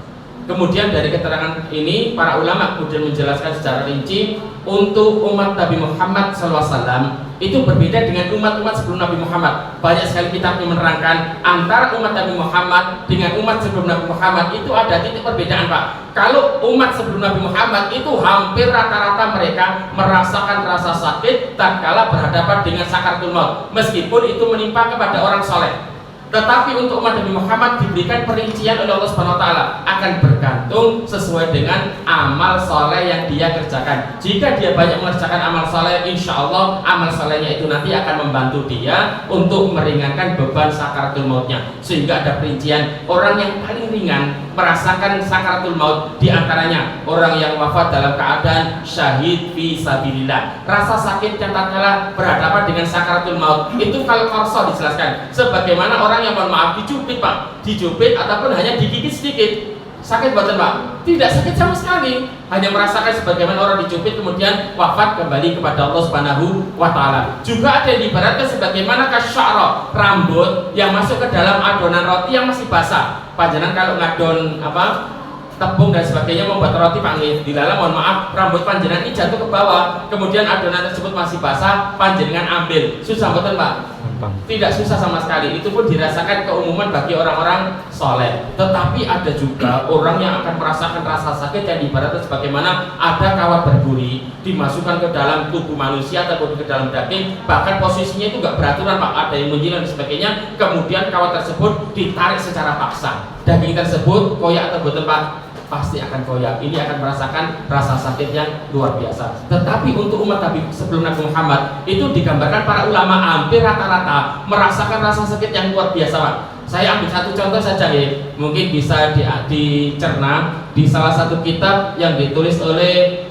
Kemudian dari keterangan ini para ulama kemudian menjelaskan secara rinci untuk umat Nabi Muhammad SAW itu berbeda dengan umat-umat sebelum Nabi Muhammad. Banyak sekali kitab yang menerangkan antara umat Nabi Muhammad dengan umat sebelum Nabi Muhammad itu ada titik perbedaan, Pak. Kalau umat sebelum Nabi Muhammad itu hampir rata-rata mereka merasakan rasa sakit tatkala berhadapan dengan sakaratul maut, meskipun itu menimpa kepada orang soleh. Tetapi untuk umat Nabi Muhammad diberikan perincian oleh Allah Subhanahu wa taala, akan bergantung sesuai dengan amal soleh yang dia kerjakan. Jika dia banyak mengerjakan amal soleh, insya Allah amal solehnya itu nanti akan membantu dia untuk meringankan beban sakaratul mautnya. Sehingga ada perincian orang yang paling ringan merasakan sakaratul maut, diantaranya orang yang wafat dalam keadaan syahid fi sabilillah. Rasa sakit yang tatkala berhadapan dengan sakaratul maut itu kalau korso dijelaskan sebagaimana orang yang mohon maaf dicubit Pak, dicubit ataupun hanya digigit sedikit. Sakit buatan Pak? Tidak sakit sama sekali, hanya merasakan sebagaimana orang dicubit kemudian wafat kembali kepada Allah Subhanahu wa taala. Juga ada yang diibaratkan sebagaimana kasyara, rambut yang masuk ke dalam adonan roti yang masih basah. Panjenengan kalau ngadon tepung dan sebagainya membuat roti panggil di dalam, mohon maaf, rambut panjenengan ini jatuh ke bawah, kemudian adonan tersebut masih basah, panjenengan ambil, susah betul Pak? Tidak susah sama sekali. Itu pun dirasakan keumuman bagi orang-orang soleh. Tetapi ada juga orang yang akan merasakan rasa sakit yang diibaratkan sebagaimana ada kawat berduri dimasukkan ke dalam tubuh manusia ataupun ke dalam daging, bahkan posisinya itu nggak beraturan Pak, ada yang menjilat dan sebagainya, kemudian kawat tersebut ditarik secara paksa, daging tersebut koyak atau betul Pak, pasti akan koyak. Ini akan merasakan rasa sakit yang luar biasa. Tetapi untuk umat Nabi sebelum Nabi Muhammad itu digambarkan para ulama hampir rata-rata merasakan rasa sakit yang luar biasa Pak. Saya ambil satu contoh saja ya, mungkin bisa dicerna di salah satu kitab yang ditulis oleh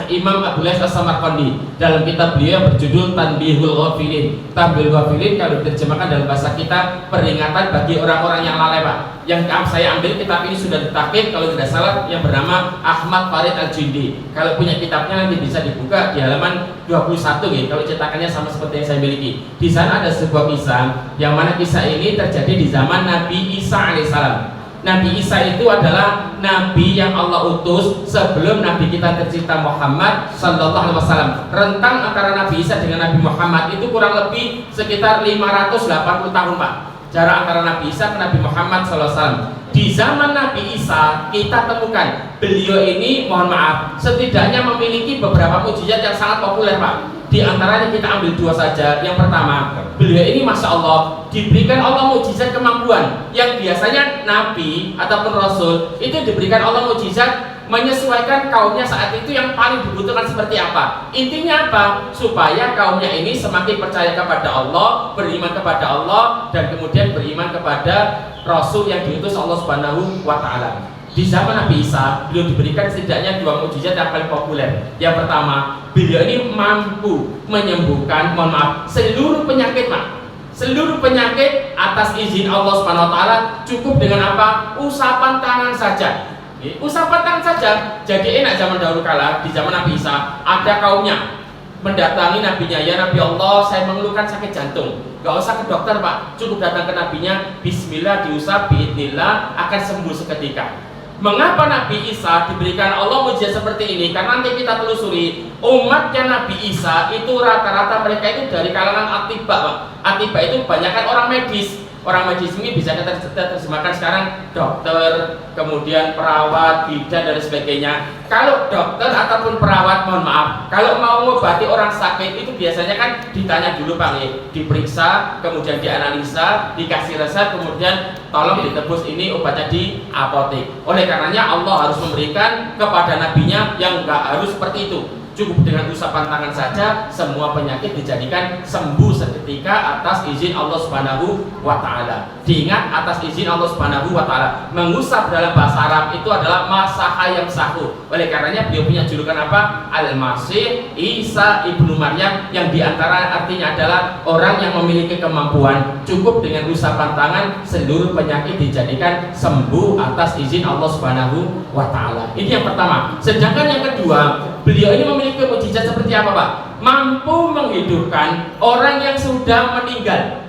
Imam Abu Lais As-Samarqandi dalam kitab beliau yang berjudul Tanbihul Ghafilin. Tanbihul Ghafilin kalau diterjemahkan dalam bahasa kita peringatan bagi orang-orang yang lalai Pak. Yang saya ambil kitab ini sudah ditakhid kalau tidak salah, yang bernama Ahmad Farid Al-Jindi. Kalau punya kitabnya nanti bisa dibuka di halaman 21 ya, kalau cetakannya sama seperti yang saya miliki. Di sana ada sebuah kisah yang mana kisah ini terjadi di zaman Nabi Isa alaihissalam. Nabi Isa itu adalah nabi yang Allah utus sebelum nabi kita tercinta Muhammad sallallahu alaihi wasallam. Rentang antara Nabi Isa dengan Nabi Muhammad itu kurang lebih sekitar 580 tahun Pak. Jarak antara Nabi Isa ke Nabi Muhammad sallallahu alaihi wasallam. Di zaman Nabi Isa kita temukan beliau ini, mohon maaf, setidaknya memiliki beberapa mukjizat yang sangat populer Pak. Di antaranya kita ambil dua saja. Yang pertama, beliau ini Masya Allah diberikan Allah mukjizat kemampuan yang biasanya Nabi ataupun Rasul itu diberikan Allah mukjizat menyesuaikan kaumnya saat itu yang paling dibutuhkan seperti apa. Intinya apa? Supaya kaumnya ini semakin percaya kepada Allah, beriman kepada Allah, dan kemudian beriman kepada Rasul yang diutus Allah Subhanahu wa taala. Di zaman Nabi Isa, beliau diberikan setidaknya dua mukjizat yang paling populer. Yang pertama, beliau ini mampu menyembuhkan, mohon maaf, seluruh penyakit Pak. Seluruh penyakit atas izin Allah Subhanahu wa taala, cukup dengan apa? Usapan tangan saja. Usapan tangan saja. Jadi enak zaman dahulu kala, di zaman Nabi Isa, ada kaumnya mendatangi nabinya, ya Nabi Allah, saya mengeluhkan sakit jantung. Gak usah ke dokter Pak, cukup datang ke nabinya, bismillah, diusap, biidnillah, akan sembuh seketika. Mengapa Nabi Isa diberikan Allah mujizat seperti ini? Karena nanti kita telusuri umatnya Nabi Isa itu rata-rata mereka itu dari kalangan atibak Pak. Atibak itu kebanyakan orang medis. Orang medis ini bisa kita terjemahkan sekarang dokter, kemudian perawat, bidan dan sebagainya. Kalau dokter ataupun perawat, mohon maaf, kalau mau mengobati orang sakit itu biasanya kan ditanya dulu Pak, diperiksa, kemudian dianalisa, dikasih resep, kemudian tolong ditebus ini obatnya di apotek. Oleh karenanya Allah harus memberikan kepada nabinya yang enggak harus seperti itu. Cukup dengan usapan tangan saja semua penyakit dijadikan sembuh seketika atas izin Allah Subhanahu wa taala. Diingat, atas izin Allah Subhanahu wa taala. Mengusap dalam bahasa Arab itu adalah masaha yang sahu. Oleh karenanya beliau punya julukan apa? Al-Masih Isa ibnu Maryam, yang diantara artinya adalah orang yang memiliki kemampuan cukup dengan usapan tangan seluruh penyakit dijadikan sembuh atas izin Allah Subhanahu wa taala. Ini yang pertama. Sedangkan yang kedua, beliau ini memiliki mukjizat seperti apa Pak? Mampu menghidupkan orang yang sudah meninggal.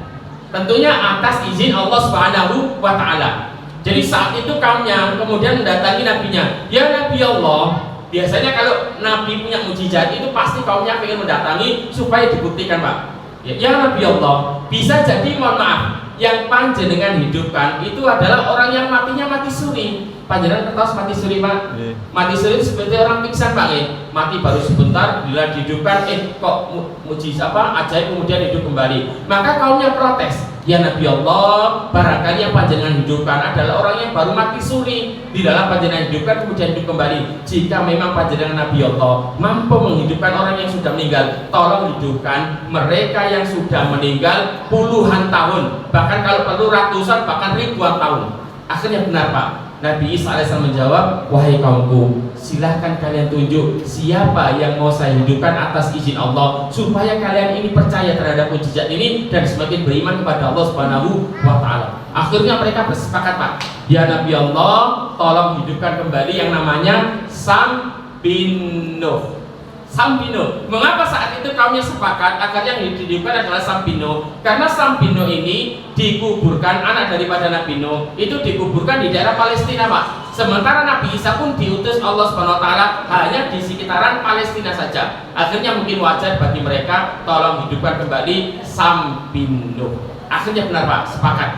Tentunya atas izin Allah Subhanahu wa taala. Jadi saat itu kaumnya kemudian mendatangi nabinya, ya Nabi Allah. Biasanya kalau nabi punya mukjizat itu pasti kaumnya ingin mendatangi supaya dibuktikan Pak. Ya Nabi Allah, bisa jadi mohon maaf, yang panjenengan hidupkan itu adalah orang yang matinya mati suri. Panjenengan kertas mati suri Pak? Mati suri itu seperti orang pingsan Pak, mati baru sebentar, bila dihidupkan kok mujizat apa ajaib kemudian hidup kembali. Maka kaumnya protes, Ya Nabi Allah, barangkali yang panjenengan hidupkan adalah orang yang baru mati suri, di dalam panjenengan hidupkan kemudian hidup kembali. Jika memang panjenengan Nabi Allah mampu menghidupkan orang yang sudah meninggal, tolong hidupkan mereka yang sudah meninggal puluhan tahun, bahkan kalau perlu ratusan bahkan ribuan tahun. Akhirnya benar Pak, Nabi Isa AS menjawab, wahai kaumku, silahkan kalian tunjuk siapa yang mau saya hidupkan atas izin Allah, supaya kalian ini percaya terhadap mukjizat ini dan semakin beriman kepada Allah Subhanahu wa Ta'ala. Akhirnya mereka bersepakat Pak, ya Nabi Allah, tolong hidupkan kembali yang namanya Sam bin Nuh. Sam bin Nuh. Mengapa saat itu kaumnya sepakat agar yang dihidupkan adalah Sam bin Nuh? Karena Sam bin Nuh ini dikuburkan, anak daripada Nabi Nuh itu dikuburkan di daerah Palestina Pak. Sementara Nabi Isa pun diutus Allah Subhanahu wa Ta'ala hanya di sekitaran Palestina saja. Akhirnya mungkin wajar bagi mereka, tolong hidupkan kembali Sam bin Nuh. Akhirnya benar Pak, sepakat.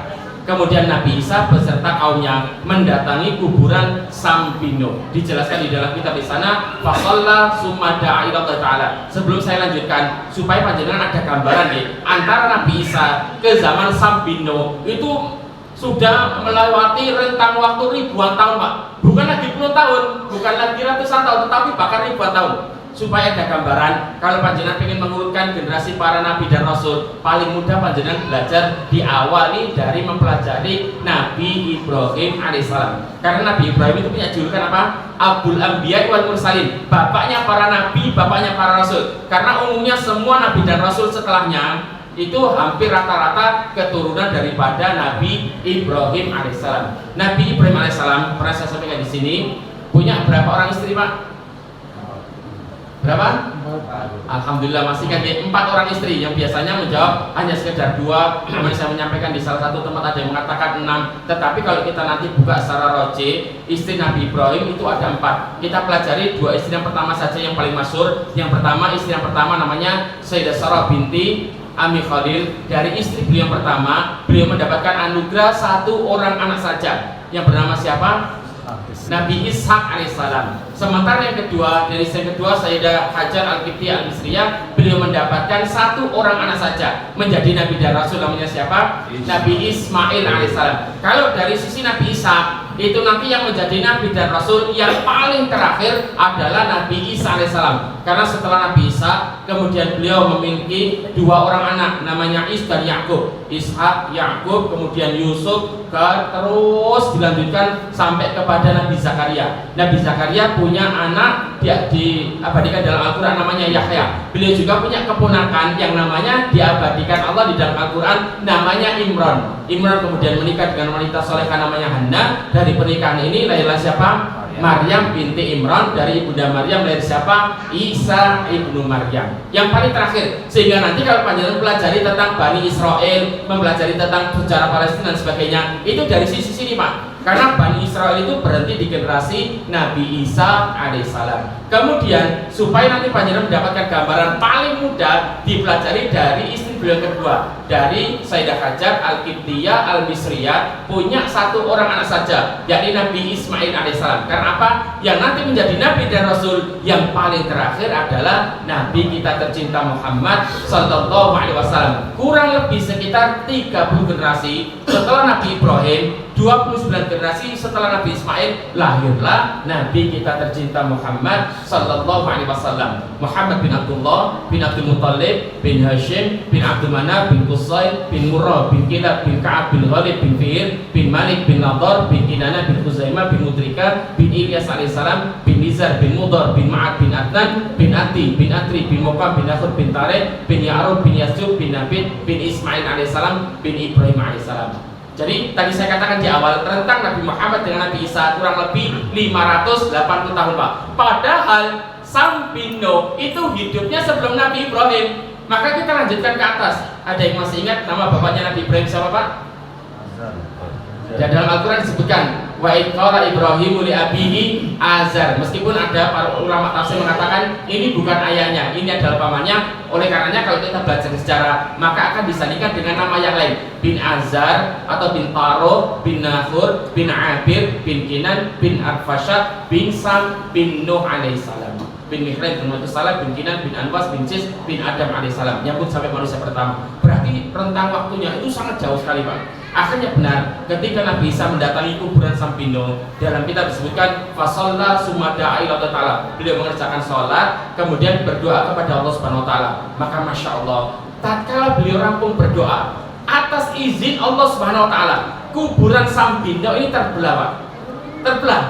Kemudian Nabi Isa beserta kaumnya mendatangi kuburan Sam bin Nuh. Dijelaskan di dalam kitab di sana, fasalla summa da'a ila Allah Ta'ala. Sebelum saya lanjutkan, supaya panjenengan ada gambaran nih, antara Nabi Isa ke zaman Sam bin Nuh itu sudah melewati rentang waktu ribuan tahun Pak. Bukan lagi puluh tahun, bukan lagi ratusan tahun, tetapi bahkan ribuan tahun. Supaya ada gambaran, kalau panjenengan ingin mengurutkan generasi para nabi dan rasul, paling mudah panjenengan belajar diawali dari mempelajari Nabi Ibrahim alaihissalam. Karena Nabi Ibrahim itu punya julukan apa? Abul Anbiya wal Mursalin, bapaknya para nabi, bapaknya para rasul. Karena umumnya semua nabi dan rasul setelahnya itu hampir rata-rata keturunan daripada Nabi Ibrahim alaihissalam. Nabi Ibrahim alaihissalam, pernah saya sampaikan di sini, punya berapa orang istri Pak? Berapa? Alhamdulillah masih kan 4 orang istri, yang biasanya menjawab hanya sekedar 2. Kemarin saya menyampaikan di salah satu tempat ada yang mengatakan 6. Tetapi kalau kita nanti buka secara roje, istri Nabi Ibrahim itu ada 4. Kita pelajari 2 istri yang pertama saja yang paling masyhur. Yang pertama, istri yang pertama namanya Sayyidah Sarah binti Ami Khalil. Dari istri beliau yang pertama, beliau mendapatkan anugerah 1 orang anak saja yang bernama siapa? Nabi Ishak alaihissalam. Sementara yang kedua, dari istri kedua Sayyidah Hajar al-Qibtiyah al-Misriyah, beliau mendapatkan 1 orang anak saja menjadi nabi dan rasul, namanya siapa? Nabi Ismail alaihissalam. Kalau dari sisi Nabi Ishak, itu nanti yang menjadi nabi dan rasul yang paling terakhir adalah Nabi Isa alaihissalam. Karena setelah Nabi Isa, kemudian beliau memiliki 2 orang anak, namanya Is dan Yakub. Ishak, Yakub, kemudian Yusuf, terus dilanjutkan sampai kepada Nabi Zakaria. Nabi Zakaria punya anak diabadikan dalam Al-Quran namanya Yahya. Beliau juga punya keponakan yang namanya diabadikan Allah di dalam Al-Quran namanya Imran. Imran kemudian menikah dengan wanita solehah namanya Hanna. Dari pernikahan ini lahirlah siapa? Maryam binti Imran. Dari ibunda Maryam lahir siapa? Isa ibnu Maryam. Yang paling terakhir, sehingga nanti kalau panjenengan pelajari tentang Bani Israel, mempelajari tentang sejarah Palestina dan sebagainya, itu dari sisi sini Pak. Karena Bani Israel itu berhenti di generasi Nabi Isa alaihissalam. Kemudian supaya nanti panjenengan mendapatkan gambaran paling mudah, dipelajari dari istri beliau kedua, dari Sayyidah Hajar al-Qibtiyah al-Misriyah, punya 1 orang anak saja, yakni Nabi Ismail alaihissalam. Karena apa? Yang nanti menjadi nabi dan rasul yang paling terakhir adalah Nabi kita tercinta Muhammad sallallahu alaihi wasallam. Kurang lebih sekitar 30 generasi setelah Nabi Ibrahim, 29 generasi setelah Nabi Ismail, lahirlah Nabi kita tercinta Muhammad sallallahu alaihi wasallam. Muhammad bin Abdullah bin Abdul Muttalib bin Hashim bin Abdul Manaf bin Qusay bin Murrah bin Kilab bin Ka'ab bin Ghalib bin Fi'ir bin Malik bin Nadar bin Kinana bin Khuzaimah bin Mudrika bin Ilyas alaihissalam bin Nizar bin Mudar bin Ma'ad bin Adnan bin Ati bin Atri bin Muqam bin Akhud bin Tarek bin Ya'rub bin Yasjub bin Nabid bin Ismail alaihissalam bin Ibrahim alaihissalam. Jadi tadi saya katakan di awal, rentang Nabi Muhammad dengan Nabi Isa kurang lebih 580 tahun Pak. Padahal Sam bin Nuh itu hidupnya sebelum Nabi Ibrahim. Maka kita lanjutkan ke atas. Ada yang masih ingat nama bapaknya Nabi Ibrahim siapa Pak? Dan dalam Al-Quran disebutkan wa idh qala Ibrahimu li abihi Azar. Meskipun ada para ulama tafsir mengatakan ini bukan ayahnya, ini adalah pamannya. Oleh karenanya kalau kita belajar sejarah, maka akan disandingkan dengan nama yang lain, bin Azar atau bin Taro, bin Nahur, bin Abir, bin Kinan, bin Arfashad, bin Sam, bin Nuh alaihissalam. bin Mihran bin Mutassalah bin Kinan bin Anwas bin Sis bin Adam alaihissalam, nyambut sampai manusia pertama. Berarti rentang waktunya itu sangat jauh sekali, Pak. Akhirnya benar, ketika Nabi Isa mendatangi kuburan Sampino, dalam kitab disebutkan fasalla summa da'a ila Allah Ta'ala. Beliau mengerjakan sholat, kemudian berdoa kepada Allah Subhanahu Wa Ta'ala. Maka Masya Allah, tatkala beliau rampung berdoa, atas izin Allah Subhanahu Wa Ta'ala, kuburan Sampino ini terbelah, Pak. Terbelah.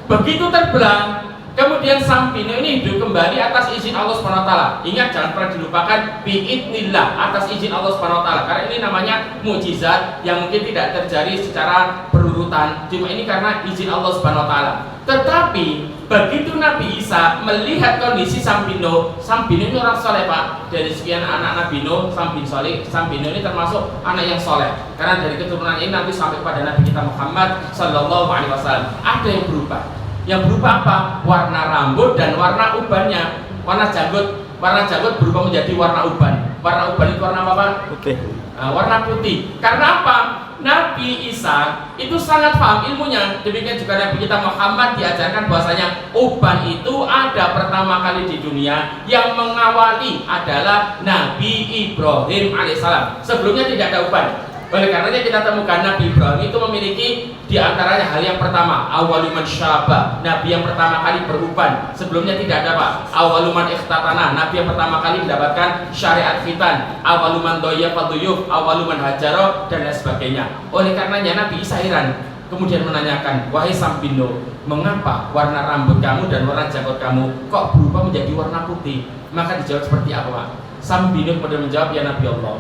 Begitu terbelah, kemudian Sampino ini hidup kembali atas izin Allah Subhanahu Wa Ta'ala. Ingat, jangan pernah dilupakan biidznillah, atas izin Allah Subhanahu Wa Ta'ala. Karena ini namanya mukjizat yang mungkin tidak terjadi secara berurutan. Cuma ini karena izin Allah Subhanahu Wa Ta'ala. Tetapi begitu Nabi Isa melihat kondisi Sampino ini orang soleh, Pak. Dari sekian anak Nabi Nuh, Sampino ini termasuk anak yang soleh. Karena dari keturunan ini nanti sampai kepada Nabi kita Muhammad Sallallahu Alaihi Wasallam ada yang berubah. Yang berubah apa? Warna rambut dan warna ubannya. Warna janggut berubah menjadi warna uban. Warna uban itu warna apa, Pak? Putih. Warna putih. Karena apa? Nabi Isa itu sangat paham ilmunya. Demikian juga Nabi kita Muhammad diajarkan bahwasanya uban itu ada pertama kali di dunia, yang mengawali adalah Nabi Ibrahim alaihissalam. Sebelumnya tidak ada uban. Oleh karenanya kita temukan Nabi Ibrahim itu memiliki diantaranya hal yang pertama, awaluman syabah, Nabi yang pertama kali beruban. Sebelumnya tidak ada, Pak. Awaluman ikhtatana, Nabi yang pertama kali mendapatkan syariat khitan. Awaluman doyafal duyuf, awaluman hajaro, dan lain sebagainya. Oleh karenanya Nabi Isa heran, kemudian menanyakan, wahai Sampino, mengapa warna rambut kamu dan warna janggut kamu kok berubah menjadi warna putih? Maka dijawab seperti apa, Pak? Sampino kemudian menjawab, ya Nabi Allah,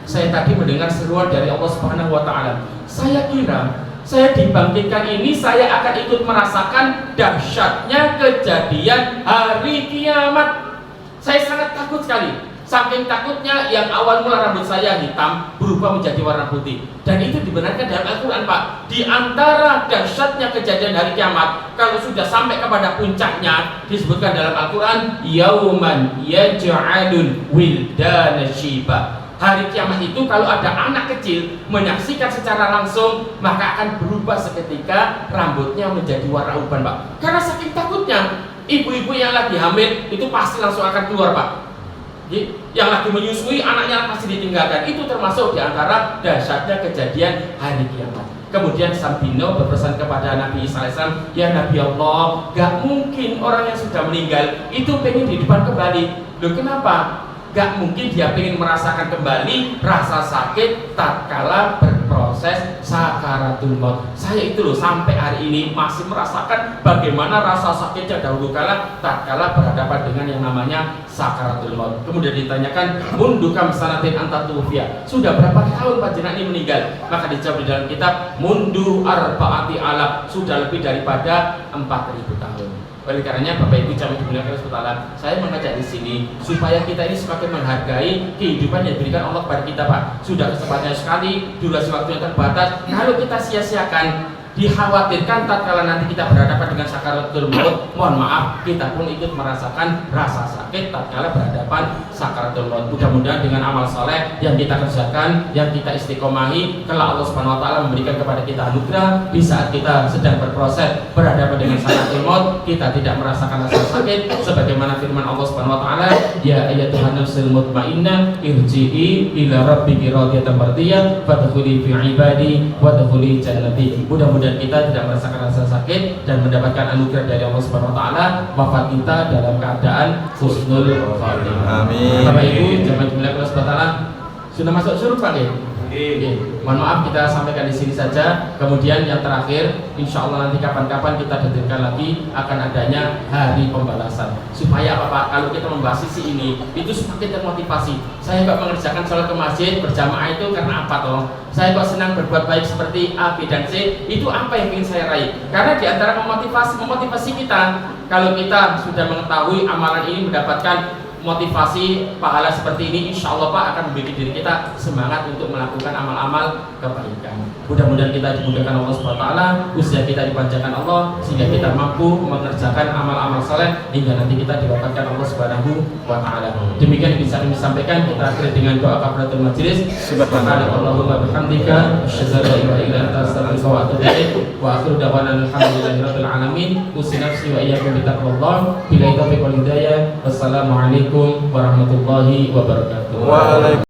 saya tadi mendengar seruan dari Allah Subhanahu Wa Ta'ala. Saya kira saya dibangkitkan ini saya akan ikut merasakan dahsyatnya kejadian hari kiamat. Saya sangat takut sekali. Saking takutnya yang awal mula rambut saya hitam berubah menjadi warna putih. Dan itu dibenarkan dalam Al-Quran, Pak. Di antara dahsyatnya kejadian hari kiamat, kalau sudah sampai kepada puncaknya, disebutkan dalam Al-Quran, yauman yaj'alul wildana syiba. Hari kiamat itu kalau ada anak kecil menyaksikan secara langsung, maka akan berubah seketika rambutnya menjadi warna uban, Pak. Karena saking takutnya, ibu-ibu yang lagi hamil itu pasti langsung akan keluar, Pak. Yang lagi menyusui anaknya pasti ditinggalkan. Itu termasuk diantara dahsyatnya kejadian hari kiamat. Kemudian Sampino berpesan kepada Nabi Isa alaihissalam, ya Nabi Allah, gak mungkin orang yang sudah meninggal itu pengen di depan kembali. Loh, kenapa? Gak mungkin dia ingin merasakan kembali rasa sakit tatkala berproses sakaratul maut. Saya itu loh sampai hari ini masih merasakan bagaimana rasa sakitnya dahulu kala tatkala berhadapan dengan yang namanya sakaratul maut. Kemudian ditanyakan, mundu kam sanatin anta tuwfiya, sudah berapa tahun panjenengan ini meninggal? Maka dijawab di dalam kitab, mundu arba'ati alaf, sudah lebih daripada 4.000 tahun. Oleh karenanya Bapak Ibu jamaah dimuliakan Allah Ta'ala, saya mengajak di sini supaya kita ini semakin menghargai kehidupan yang diberikan Allah kepada kita, Pak. Sudah kesempatannya sekali, durasi waktu yang terbatas. Kalau kita sia-siakan, dikhawatirkan tatkala nanti kita berhadapan dengan sakaratul maut, mohon maaf, kita pun ikut merasakan rasa sakit tatkala berhadapan sakaratul maut. Mudah-mudahan dengan amal soleh yang kita kerjakan, yang kita istiqomahi, kelak Allah Subhanahu Wa Ta'ala memberikan kepada kita anugerah di saat kita sedang berproses berhadapan dengan sakaratul maut, kita tidak merasakan rasa sakit, sebagaimana firman Allah Subhanahu Wa Ta'ala, ya ayyatuhan nafsul mutmainnah irji'i ila rabbiki radiyatan mardiyah fadkhuli fi ibadi wadkhuli jannati. Mudah-mudahan kita tidak merasakan rasa sakit dan mendapatkan anugerah dari Allah Subhanahu Wa Ta'ala, wafat kita dalam keadaan husnul khatimah. Amin. Bapak Ibu jamaah dimuliakan Allah Subhanahu Wa Ta'ala, sudah masuk surga, Pak? Mohon maaf, kita sampaikan di sini saja. Kemudian yang terakhir, insya Allah nanti kapan-kapan kita hadirkan lagi akan adanya hari pembalasan. Supaya apa, Pak? Kalau kita membahas sisi ini, itu semakin termotivasi. Saya kok mengerjakan sholat ke masjid berjamaah itu karena apa toh? Saya kok senang berbuat baik seperti A, B, dan C. Itu apa yang ingin saya raih? Karena di antara memotivasi kita, kalau kita sudah mengetahui amalan ini mendapatkan motivasi pahala seperti ini, insya Allah Pak akan membuat diri kita semangat untuk melakukan amal-amal kebaikan. Mudah-mudahan kita dimudahkan Allah SWT, usia kita dipanjangkan Allah, sehingga kita mampu mengerjakan amal-amal saleh hingga nanti kita diwafatkan Allah SWT. Demikian bisa kami sampaikan. Kita akhiri dengan doa kafaratul majelis. Subhanallahumma bihamdika asyhadu an la ilaha illa anta astaghfiruka wa atubu ilaik. Wa akhiru da'wana alhamdulillahirabbil alamin. Usi nafsi wa iyyakum bittaqwallah. Billahi taufiq wal hidayah. Wassalamualaikum warahmatullahi wabarakatuh.